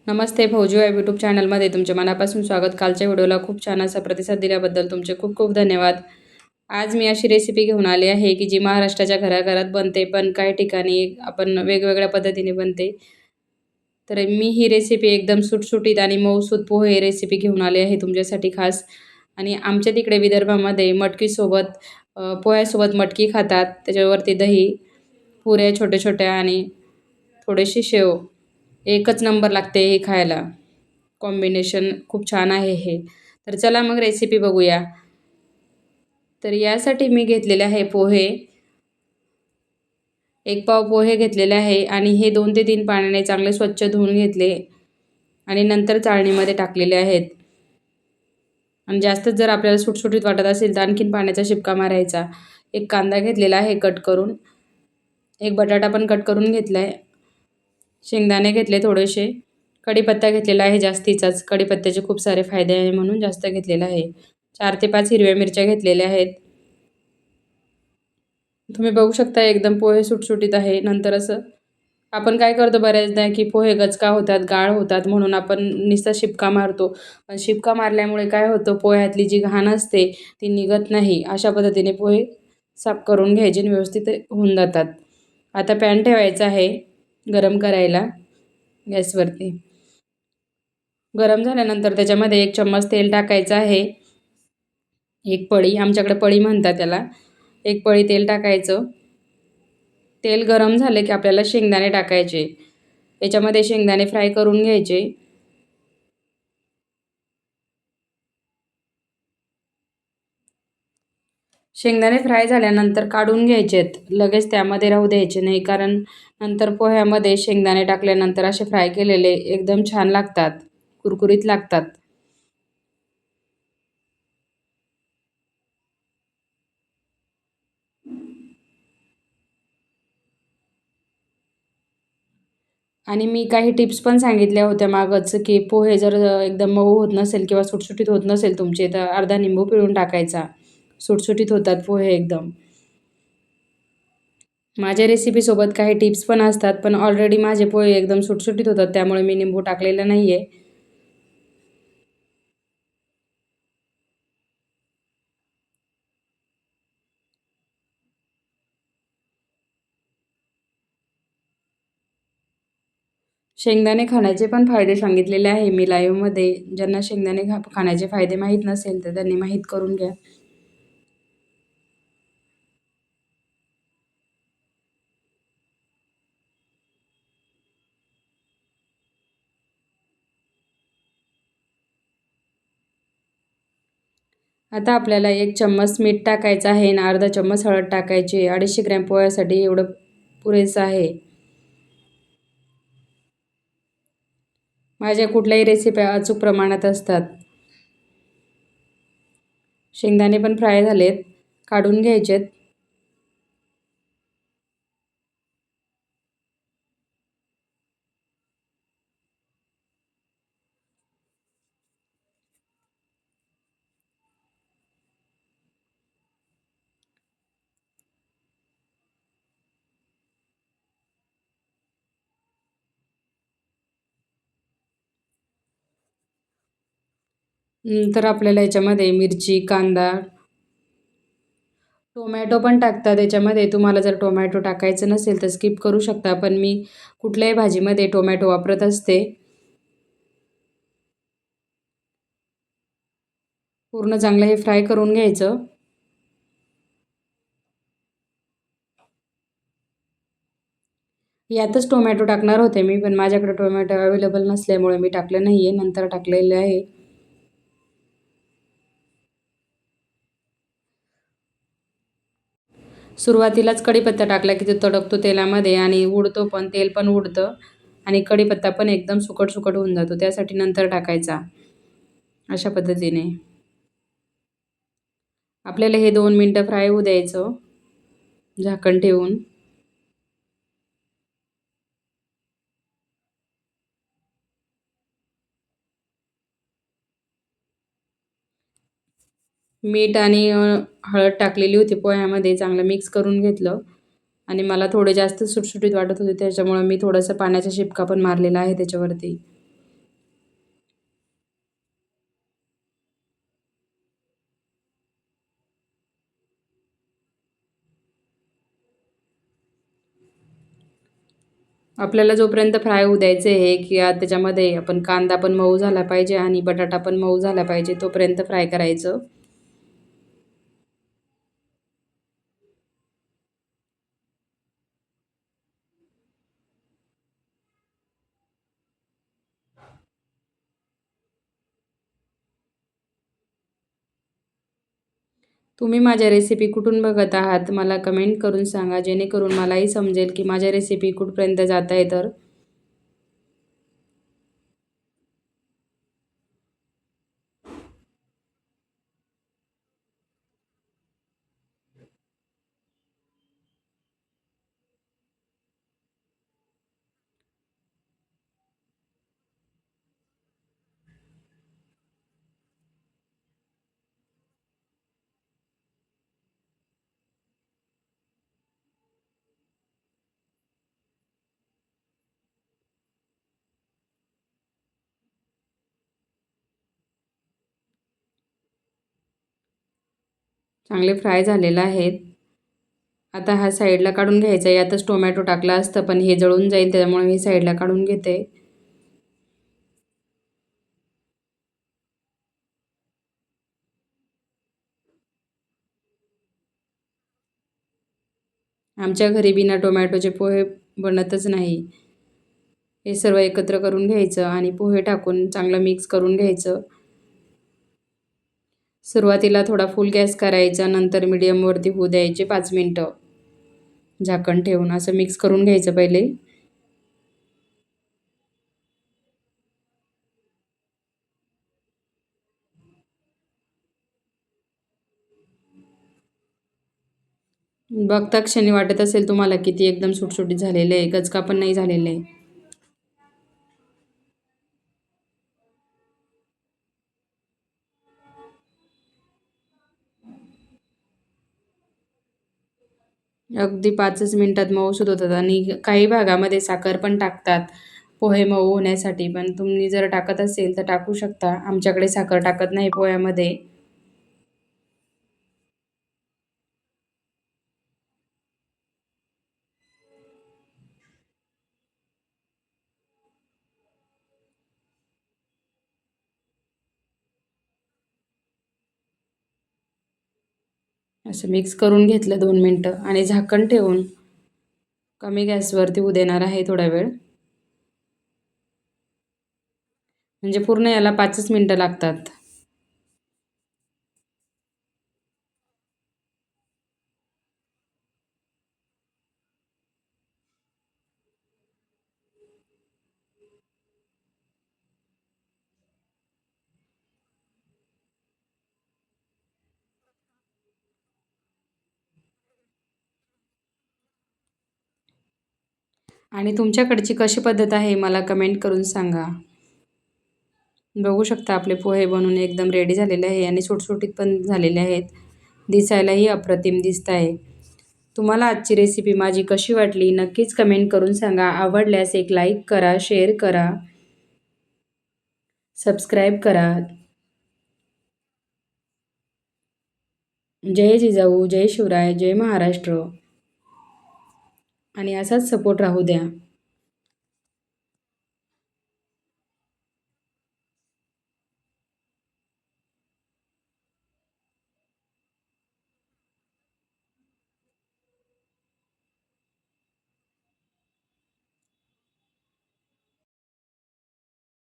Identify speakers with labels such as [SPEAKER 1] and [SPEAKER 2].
[SPEAKER 1] नमस्ते भाऊजी या यूट्यूब चॅनलमध्ये तुमचे मनापासून स्वागत. कालच्या व्हिडिओला खूप छान असा प्रतिसाद दिल्याबद्दल तुमचे खूप खूप धन्यवाद. आज मी अशी रेसिपी घेऊन आली आहे की जी महाराष्ट्राच्या घराघरात बनते, पण काही ठिकाणी आपण वेगवेगळ्या पद्धतीने बनते. तर मी ही रेसिपी एकदम सुटसुटीत आणि मऊसूत पोहे रेसिपी घेऊन आली आहे तुमच्यासाठी खास. आणि आमच्या तिकडे विदर्भामध्ये मटकीसोबत पोह्यासोबत मटकी खातात. त्याच्यावरती दही, पुऱ्या छोट्या-छोट्या आणि थोडीशी शेव. एकच नंबर लागते हे खायला. कॉम्बिनेशन खूप छान आहे हे. तर चला मग रेसिपी बघूया. तर यासाठी मी घेतलेले आहे पोहे. 1 पाव पोहे घेतलेले आहे आणि हे 2 ते 3 पाण्याने चांगले स्वच्छ धुवून घेतले आणि नंतर चाळणीमध्ये टाकलेले आहेत. आणि जास्तच जर आपल्याला सुटसुटीत वाटत असेल तर आणखीन पाण्याचा शिपका मारायचा. 1 कांदा घेतलेला आहे कट करून. 1 बटाटा पण कट करून घेतलाय. शेंगदाणे घेतले थोडेसे. कढीपत्ता घेतलेला आहे जास्तीचाच. कढीपत्त्याचे खूप सारे फायदे आहे म्हणून जास्त घेतलेला आहे. 4 ते 5 हिरव्या मिरच्या घेतलेल्या आहेत. तुम्ही बघू शकता एकदम पोहे सुटसुटीत आहे. नंतर असं आपण काय करतो बऱ्याचदा की पोहे गचका होतात, गाळ होतात म्हणून आपण नुसता शिपका मारतो. पण शिपका मारल्यामुळे काय होतं पोह्यातली जी घाण असते ती निघत नाही. अशा पद्धतीने पोहे साफ करून घ्यायचे आणि व्यवस्थित होऊन जातात. आता पॅन ठेवायचा आहे गरम करायला गॅसवरती. गरम झाल्यानंतर त्याच्यामध्ये 1 चम्मच तेल टाकायचं आहे. 1 पळी, आमच्याकडे पळी म्हणतात त्याला. 1 पळी तेल टाकायचं. तेल गरम झाले की आपल्याला शेंगदाणे टाकायचे. याच्यामध्ये शेंगदाणे फ्राय करून घ्यायचे. शेंगदाणे फ्राय झाल्यानंतर काढून घ्यायचेत. लगेच त्यामध्ये राहू द्यायचे नाही, कारण नंतर पोह्यामध्ये शेंगदाणे टाकल्यानंतर असे फ्राय केलेले एकदम छान लागतात, कुरकुरीत लागतात. आणि मी काही टिप्स पण सांगितल्या होत्या मागच, की पोहे जर एकदम मऊ होत नसेल किंवा सुटसुटीत होत नसेल तुमचे, तर अर्धा लिंबू पिळून टाकायचा. सुटसुटीत होतात पोहे एकदम. माझ्या रेसिपीसोबत काही टिप्स पण असतात, पण ऑलरेडी माझे पोहे एकदम सुटसुटीत होतात, त्यामुळे मी लिंबू टाकलेला नाही आहे. शेंगदाणे खाण्याचे पण फायदे सांगितलेले आहे मी लाईव्हमध्ये. ज्यांना शेंगदाणे खाण्याचे फायदे माहीत नसेल, तर त्यांनी माहीत करून घ्या. आता आपल्याला 1 चम्मच मीठ टाकायचं आहे आणि अर्धा चम्मच हळद टाकायची. 250 ग्रॅम पोह्यासाठी एवढं पुरेसं आहे. माझ्या कुठल्याही रेसिप्या अचूक प्रमाणात असतात. शेंगदाणे पण फ्राय झालेत, काढून घ्यायचेत. नंतर आपल्याला याच्यामध्ये मिरची, कांदा, टोमॅटो पण टाकतात याच्यामध्ये. तुम्हाला जर टोमॅटो टाकायचं नसेल तर स्किप करू शकता, पण मी कुठल्याही भाजीमध्ये टोमॅटो वापरत असते. पूर्ण चांगलं हे फ्राय करून घ्यायचं. यातच टोमॅटो टाकणार होते मी, पण माझ्याकडे टोमॅटो अवेलेबल नसल्यामुळे मी टाकलं नाही आहे, नंतर टाकलेलं आहे. सुरुवातीलाच कढीपत्ता टाकला की तो तडकतो तेलामध्ये आणि उडतो पण, तेल पण उडतं आणि कढीपत्ता पण एकदम सुकट-सुकट होऊन जातो. त्यासाठी नंतर टाकायचा. अशा पद्धतीने. आपल्याला हे 2 मिनिटं फ्राय होऊ द्यायचं झाकण ठेवून. मीठ आणि हळद टाकलेली होती पोह्यामध्ये. चांगलं मिक्स करून घेतलं आणि मला थोडे जास्त सुटसुटीत वाटत होते, त्याच्यामुळे मी थोडंसं पाण्याचा शिपका पण मारलेला आहे त्याच्यावरती. आपल्याला जोपर्यंत फ्राय होऊ द्यायचे आहे की त्याच्यामध्ये आपण कांदा पण मऊ झाला पाहिजे आणि बटाटा पण मऊ झाला पाहिजे तोपर्यंत फ्राय करायचं. तुम्ही माझ्या रेसिपी कुठून बघत आहात मला कमेंट करून सांगा, जेणेकरून मलाही समजेल की माझ्या रेसिपी कुठपर्यंत जात आहे. तर चांगले फ्राय झालेले आहेत. आता हा साईडला काढून घ्यायचा. यातच टोमॅटो टाकला असतं पण हे जळून जाईल, त्यामुळे मी साईडला काढून घेते. आमच्या घरी बिना टोमॅटोचे पोहे बनतच नाही. हे सर्व एकत्र करून घ्यायचं आणि पोहे टाकून चांगलं मिक्स करून घ्यायचं. सुरुवातीला थोडा फुल गॅस करायचा, नंतर मीडियमवरती होऊ द्यायचे 5 मिनटं झाकण ठेवून. असं मिक्स करून घ्यायचं पहिले. बघता क्षणी वाटत असेल तुम्हाला किती एकदम सुटसुटीत झालेलं आहे, गचका पण नाही झालेलं आहे. अगदी 5च मिनिटात मऊसूत होतात आणि काही भागामध्ये साखर पण टाकतात पोहे मऊ होण्यासाठी. पण तुम्ही जर टाकत असेल तर टाकू शकता. आमच्याकडे साखर टाकत नाही पोह्यामध्ये. असं मिक्स करून घेतलं 2 मिनटं आणि झाकण ठेवून कमी गॅसवरती होऊ देणार आहे थोडा वेळ. म्हणजे पूर्ण याला 5च मिनिटं लागतात. आणि तुमच्याकडची कशी पद्धत आहे मला कमेंट करून सांगा. बघू शकता आपले पोहे बनवून एकदम रेडी झालेले आहे आणि सुटसुटीत पण झालेले आहेत. दिसायलाही अप्रतिम दिसत आहे. तुम्हाला आजची रेसिपी माझी कशी वाटली नक्कीच कमेंट करून सांगा. आवडल्यास एक लाईक करा, शेअर करा, सबस्क्राईब करा. जय जिजाऊ, जय शिवराय, जय महाराष्ट्र आणि असाच सपोर्ट राहू द्या.